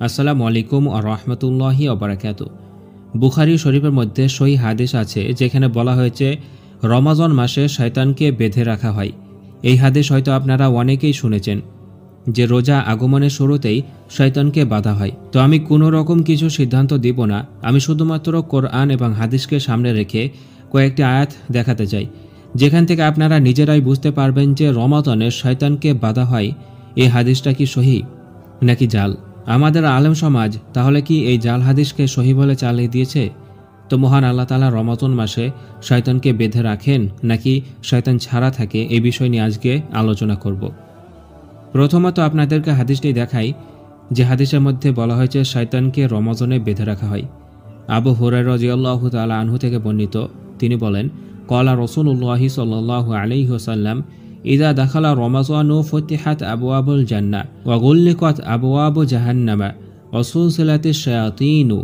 আসসালামু আলাইকুম ওয়া রাহমাতুল্লাহি ওয়া বারাকাতুহু। বুখারী শরীফের মধ্যে সহিহ হাদিস আছে যেখানে বলা হয়েছে রমাজান মাসে শয়তানকে বেঁধে রাখা হয়। এই হাদিস হয়তো আপনারা অনেকেই শুনেছেন যে রোজা আগমনের শুরুতেই শয়তানকে বাঁধা হয়। তো আমি কোনো রকম কিছু সিদ্ধান্ত দিব না, আমি শুধুমাত্র কোরআন এবং হাদিসকে সামনে রেখে কয়েকটি আয়াত দেখাতে চাই, যেখান থেকে আপনারা নিজেরাই বুঝতে পারবেন যে রমাজানে শয়তানকে বাঁধা হয়। এই হাদিসটা কি সহিহ নাকি জাল? আমাদের আলেম সমাজ তাহলে কি এই জাল হাদিসকে সহিহ বলে চালিয়ে দিয়েছে? তো মহান আল্লাহ তাআলা রমাজান মাসে শয়তানকে বেঁধে রাখেন নাকি শয়তান ছাড়া থাকে, এই বিষয় নিয়ে আজকে আলোচনা করব। প্রথমত আপনাদেরকে হাদিসটি দেখাই যে হাদিসের মধ্যে বলা হয়েছে শয়তানকে রমাজানে বেঁধে রাখা হয়। আবু হুরায়রা রাদিয়াল্লাহু তাআলা আনহু থেকে বর্ণিত, তিনি বলেন, ক্বালা রাসূলুল্লাহি সাল্লাল্লাহু আলাইহি ওয়াসাল্লাম, ইযা দাখালা রমাজানু ফুতিহাত আবওয়াবুল জান্নাহ ওয়া গুল্লিকাত আবওয়াবু জাহান্নামা ওয়া সুলসিলাতিশ শায়াতিনু।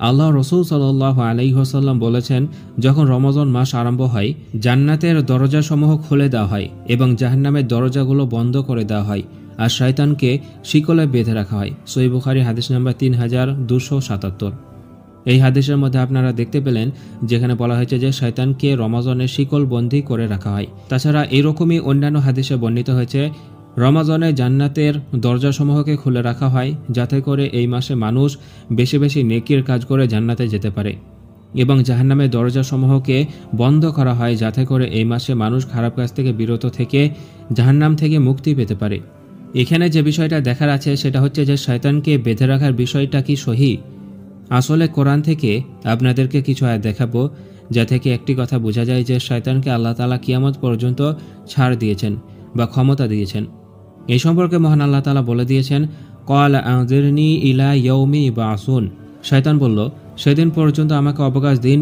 আল্লাহ রাসূল সাল্লাল্লাহু আলাইহি ওয়াসাল্লাম বলেছেন, যখন রমাজান মাস আরম্ভ হয় জান্নাতের দরজাসমূহ খুলে দেওয়া হয় এবং জাহান্নামের দরজাগুলো বন্ধ করে দেওয়া হয় আর শয়তানকে শিকলে বেঁধে রাখা হয়। সহিহ বুখারী হাদিস নাম্বার 3277। এই হাদিসের মধ্যে আপনারা দেখতে পেলেন যেখানে বলা হয়েছে যে শয়তানকে রমাজানের শিকল বন্দী করে রাখা হয়। তাছাড়া এরকমই অন্যান্য হাদিসে বর্ণিত হয়েছে রমাজানে জান্নাতের দরজাসমূহকে খুলে রাখা হয় যাতে করে এই মাসে মানুষ বেশি বেশি নেকির কাজ করে জান্নাতে যেতে পারে, এবং জাহান্নামের দরজাসমূহকে বন্ধ করা হয় যাতে করে এই মাসে মানুষ খারাপ কাজ থেকে বিরত থেকে জাহান্নাম থেকে মুক্তি পেতে পারে। এখানে যে বিষয়টা দেখার আছে সেটা হচ্ছে যে শয়তানকে বেঁধে রাখার বিষয়টা কি সহিহ? আসলে কোরআন থেকে আপনাদেরকে কিছু আয়াত দেখাবো যা থেকে একটি কথা বোঝা যায় যে শয়তানকে আল্লাহ তাআলা কিয়ামত পর্যন্ত ছাড় দিয়েছেন বা ক্ষমতা দিয়েছেন। এই সম্পর্কে মহান আল্লাহ তাআলা বলে দিয়েছেন, ক্বালা আনজিরনি ইলা ইয়াউমি ইবআসুন। শয়তান বলল, সেদিন পর্যন্ত আমাকে অবকাশ দিন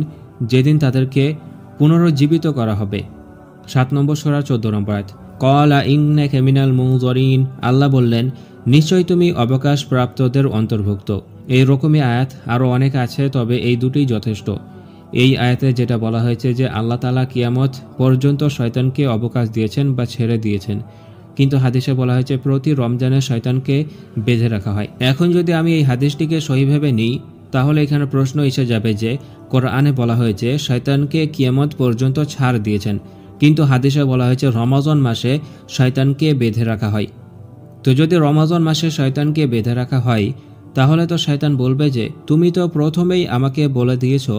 যেদিন তাদেরকে পুনরুজ্জীবিত করা হবে। 7 নম্বর সূরা 14 নম্বর আয়াত। ক্বালা ইন্নাকা মিনাল মুনজারিন। আল্লাহ বললেন, নিশ্চয়ই তুমি অবকাশ প্রাপ্তদের অন্তর্ভুক্ত। এই রকমই আয়াত আরও অনেক আছে, তবে এই দুটোই যথেষ্ট। এই আয়াতে যেটা বলা হয়েছে যে আল্লাহ তাআলা কিয়ামত পর্যন্ত শয়তানকে অবকাশ দিয়েছেন বা ছেড়ে দিয়েছেন, কিন্তু হাদিসে বলা হয়েছে প্রতি রমজানে শয়তানকে বেঁধে রাখা হয়। এখন যদি আমি এই হাদিসটিকে সহিভাবে নিই তাহলে এখানে প্রশ্ন এসে যাবে যে কোরআনে বলা হয়েছে শয়তানকে কিয়ামত পর্যন্ত ছাড় দিয়েছেন, কিন্তু হাদিসে বলা হয়েছে রমাজান মাসে শয়তানকে বেঁধে রাখা হয়। তো যদি রমাজান মাসে শয়তানকে বেঁধে রাখা হয় তাহলে তো শয়তান বলবে যে তুমি তো প্রথমেই আমাকে বলে দিয়েছো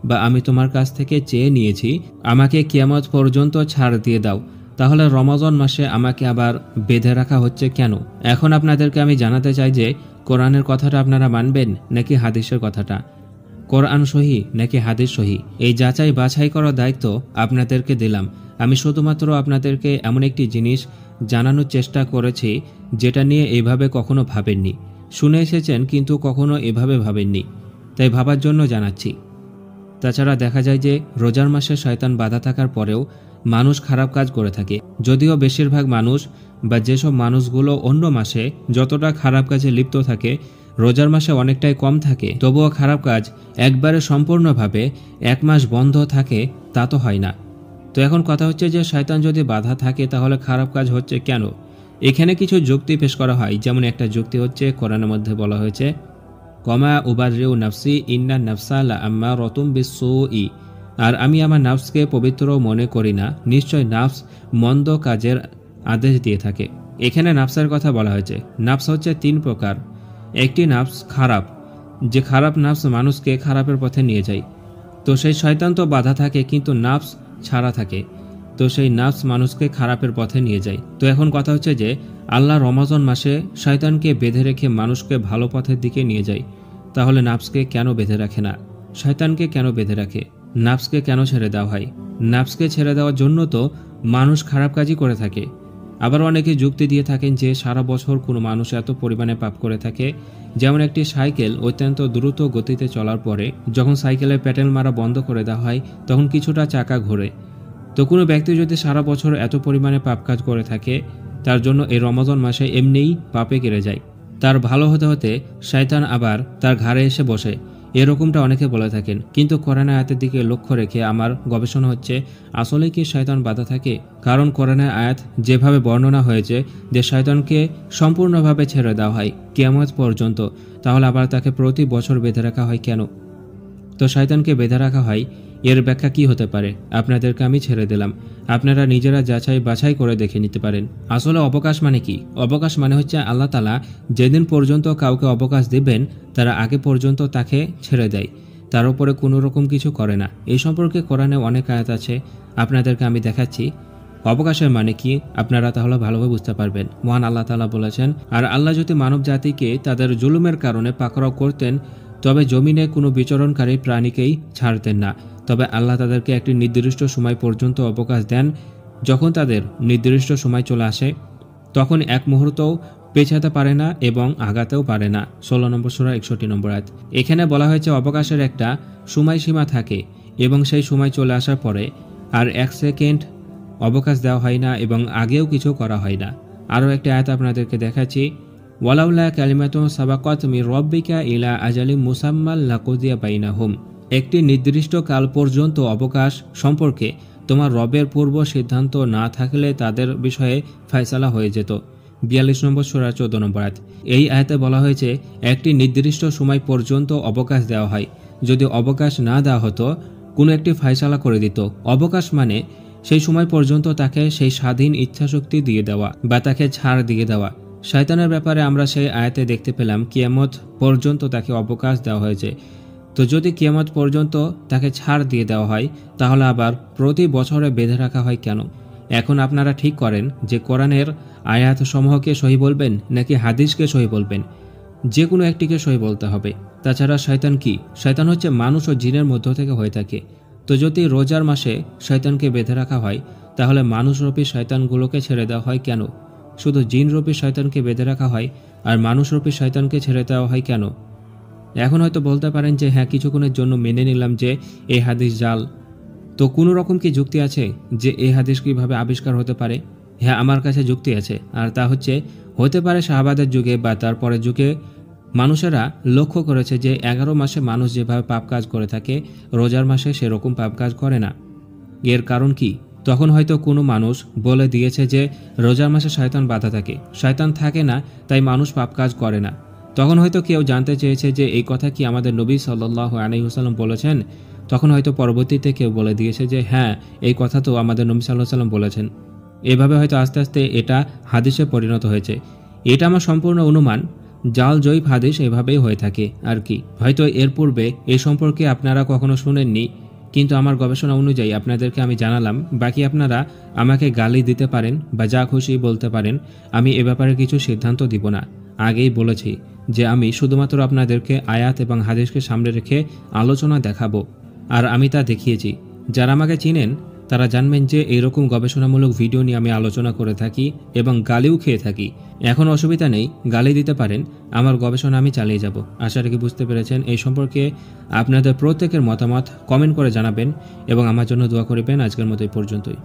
বা আমি তোমার কাছ থেকে চেয়ে নিয়েছি আমাকে কিয়ামত পর্যন্ত ছাড় দিয়ে দাও, তাহলে রমাজান মাসে আমাকে আবার বেঁধে রাখা হচ্ছে কেন? এখন আপনাদেরকে আমি জানাতে চাই যে কোরআনের কথাটা আপনারা মানবেন নাকি হাদিসের কথাটা, কোরআন সহিহ নাকি হাদিস সহিহ, এই যাচাই বাছাই করার দায়িত্ব আপনাদেরকে দিলাম। আমি শুধুমাত্র আপনাদেরকে এমন একটি জিনিস জানানোর চেষ্টা করেছি যেটা নিয়ে এইভাবে কখনো ভাবেননি, শুনে এসেছেন কিন্তু কখনো এভাবে ভাবেননি, তাই ভাবার জন্য জানাচ্ছি। তাছাড়া দেখা যায় যে রোজার মাসে শয়তান বাধা থাকার পরেও মানুষ খারাপ কাজ করে থাকে, যদিও বেশিরভাগ মানুষ বা যেসব মানুষগুলো অন্য মাসে যতটা খারাপ কাজে লিপ্ত থাকে রোজার মাসে অনেকটাই কম থাকে, তবুও খারাপ কাজ একবারে সম্পূর্ণভাবে 1 মাস বন্ধ থাকে তা তো হয় না। তো এখন কথা হচ্ছে যে শয়তান যদি বাধা থাকে তাহলে খারাপ কাজ হচ্ছে কেন? এখানে কিছু যুক্তি পেশ করা হয়, যেমন একটা যুক্তি হচ্ছে কোরআনের মধ্যে বলা হয়েছে, কমা উবাররিউ নাফসি ইন্না নাফসা লাআম্মারাতুম বিসসুই। আর আমি আমার নাফসকে পবিত্র মনে করি না, নিশ্চয় নাফস মন্দ কাজের আদেশ দিয়ে থাকে। এখানে নাফসের কথা বলা হয়েছে। নাফস হচ্ছে 3 প্রকার। একটি নাফস খারাপ, যে খারাপ নাফস মানুষকে খারাপের পথে নিয়ে যায়, তো সেই শয়তান তো বাধা থাকে কিন্তু নাফস ছাড়া থাকে, তো সেই নাফস মানুষকে খারাপের পথে নিয়ে যায়। তো এখন কথা হচ্ছে যে আল্লাহ রমাজান মাসে শয়তানকে বেঁধে রেখে মানুষকে ভালো পথের দিকে নিয়ে যায়, তাহলে নাফসকে কেন বেঁধে রাখে না? শয়তানকে কেন বেঁধে রাখে? নাফসকে কেন ছেড়ে দেওয়া হয়? নাফসকে ছেড়ে দেওয়ার জন্য তো মানুষ খারাপ কাজই করে থাকে। আবার অনেকে যুক্তি দিয়ে থাকেন যে সারা বছর কোনো মানুষ এত পরিমাণে পাপ করে থাকে, যেমন একটি সাইকেল অত্যন্ত দ্রুত গতিতে চলার পরে যখন সাইকেলের প্যাডেল মারা বন্ধ করে দেওয়া হয় তখন কিছুটা চাকা ঘোরে। তো কোনো ব্যক্তি যদি সারা বছর এত পরিমাণে পাপ কাজ করে থাকে তার জন্য এই রমাজান মাসে এমনিই পাপে কেড়ে যায়, তার ভালো হতে হতে শয়তান আবার তার ঘাড়ে এসে বসে এরকমটা অনেকে বলে থাকেন, কিন্তু কোরআনের আয়াতের দিকে লক্ষ্য রেখে আমার গবেষণা হচ্ছে আসলে কি শয়তান বাধা থাকে? কারণ কোরআনের আয়াত যেভাবে বর্ণনা হয়েছে যে শয়তানকে সম্পূর্ণভাবে ছেড়ে দেওয়া হয় কিয়ামত পর্যন্ত, তাহলে আবার তাকে প্রতি বছর বেঁধে রাখা হয় কেন? তো শয়তানকে বেঁধে রাখা হয়, এর ব্যাখ্যা কি হতে পারে আপনাদেরকে আমি ছেড়ে দিলাম, আপনারা নিজেরা যাচাই বাছাই করে দেখে নিতে পারেন। আসলে অবকাশ মানে কি? অবকাশ মানে হচ্ছে আল্লাহ তাআলা যেদিন পর্যন্ত কাউকে অবকাশ দিবেন তারা আগে পর্যন্ত তাকে ছেড়ে দেয়, তার উপরে কোনো রকম কিছু করে না। এই সম্পর্কে কোরআনে অনেক আয়াত আছে, আপনাদেরকে আমি দেখাচ্ছি অবকাশের মানে কি, আপনারা তাহলে ভালোভাবে বুঝতে পারবেন। মহান আল্লাহ তাআলা বলেছেন, আর আল্লাহ যদি মানব জাতিকে তাদের জুলুমের কারণে পাকড়াও করতেন তবে জমিনে কোনো বিচরণকারী প্রাণীকেই ছাড়তেন না, তবে আল্লাহ তাদেরকে একটি নির্দিষ্ট সময় পর্যন্ত অবকাশ দেন। যখন তাদের নির্দিষ্ট সময় চলে আসে তখন এক মুহূর্তও পেছাতে পারে না এবং আগাতেও পারে না। 16 নম্বর সূরা 61 নম্বর আয়াত। এখানে বলা হয়েছে অবকাশের একটা সময়সীমা থাকে এবং সেই সময় চলে আসার পরে আর 1 সেকেন্ড অবকাশ দেওয়া হয় না এবং আগেও কিছু করা হয় না। আরও একটা আয়াত আপনাদেরকে দেখাচ্ছি, ওয়ালাউলা কালিমাতুন সাবাকাত মির রাব্বিকা ইলা আজালিম মুসাম্মাল লাকুদিয়া বাইনাহুম। একটি নির্দিষ্ট কাল পর্যন্ত অবকাশ সম্পর্কে তোমার রবের পূর্ব সিদ্ধান্ত না থাকলে তাদের বিষয়ে ফয়সালা হয়ে যেত। 42 নম্বর সূরা 14 নম্বর আয়াত। এই আয়াতে বলা হয়েছে একটি নির্দিষ্ট সময় পর্যন্ত অবকাশ দেওয়া হয়। যদি অবকাশ না দেওয়া হতো কোনো একটি ফয়সালা করে দিত। অবকাশ মানে সেই সময় পর্যন্ত তাকে সেই স্বাধীন ইচ্ছাশক্তি দিয়ে দেওয়া বা তাকে ছাড় দিয়ে দেওয়া। শয়তানের ব্যাপারে আমরা সেই আয়াতে দেখতে পেলাম কিয়ামত পর্যন্ত তাকে অবকাশ দেওয়া হয়েছে। তো যদি কিয়ামত পর্যন্ত তাকে ছাড় দিয়ে দেওয়া হয় তাহলে আবার প্রতি বছরে বেঁধে রাখা হয় কেন? এখন আপনারা ঠিক করেন যে কোরআনের আয়াত সমূহকে সহি বলবেন নাকি হাদিসকে সহি বলবেন। যে কোনো একটিকে সহি বলতে হবে। তাছাড়া শয়তান কি? শয়তান হচ্ছে মানুষ ও জিনের মধ্য থেকে হয়ে থাকে। তো যদি রোজার মাসে শয়তানকে বেঁধে রাখা হয় তাহলে মানুষরূপী শয়তানগুলোকে ছেড়ে দেওয়া হয় কেন? শুধু জিনরূপী শয়তানকে বেঁধে রাখা হয় আর মানুষরূপী শয়তানকে ছেড়ে দেওয়া হয় কেন? এখন হয়তো বলতে পারেন যে হ্যাঁ, কিছুক্ষণের জন্য মেনে নিলাম যে এই হাদিস জাল। তো কোনো রকম কি যুক্তি আছে যে এই হাদিস কীভাবে আবিষ্কার হতে পারে? হ্যাঁ, আমার কাছে যুক্তি আছে, আর তা হচ্ছে হতে পারে সাহাবাদের যুগে বা তার পরের যুগে মানুষেরা লক্ষ্য করেছে যে 11 মাসে মানুষ যেভাবে পাপ কাজ করে থাকে রোজার মাসে সেরকম পাপ কাজ করে না। এর কারণ কি? তখন হয়তো কোনো মানুষ বলে দিয়েছে যে রোজার মাসে শয়তান বাধা থাকে, শয়তান থাকে না তাই মানুষ পাপ কাজ করে না। তখন হয়তো কেউ জানতে চেয়েছে যে এই কথা কি আমাদের নবী সাল্লাল্লাহু আলাইহি ওয়াসাল্লাম বলেছেন। তখন হয়তো পরবর্তীতে কেউ বলে দিয়েছে যে হ্যাঁ, এই কথা তো আমাদের নবী সাল্লাল্লাহু আলাইহি ওয়াসাল্লাম বলেছেন। এভাবে হয়তো আস্তে আস্তে এটা হাদিসে পরিণত হয়েছে। এটা আমার সম্পূর্ণ অনুমান, জাল জয়ীফ হাদিস এভাবেই হয়ে থাকে আর কি। হয়তো এর পূর্বে এ সম্পর্কে আপনারা কখনো শুনেননি, কিন্তু আমার গবেষণা অনুযায়ী আপনাদেরকে আমি জানালাম। বাকি আপনারা আমাকে গালি দিতে পারেন বা যা খুশি বলতে পারেন, আমি এ ব্যাপারে কিছু সিদ্ধান্ত দিব না। আগেই বলেছি যে আমি শুধুমাত্র আপনাদেরকে আয়াত এবং হাদিসকে সামনে রেখে আলোচনা দেখাবো, আর আমি তা দেখিয়েছি। যারা আমাকে চিনেন তারা জানবেন যে এইরকম গবেষণামূলক ভিডিও নিয়ে আমি আলোচনা করে থাকি এবং গালিও খেয়ে থাকি। এখন অসুবিধা নেই, গালি দিতে পারেন, আমার গবেষণা আমি চালিয়ে যাব। আশা রাখি বুঝতে পেরেছেন। এই সম্পর্কে আপনাদের প্রত্যেকের মতামত কমেন্ট করে জানাবেন এবং আমার জন্য দোয়া করবেন। আজকের মতো এই পর্যন্তই।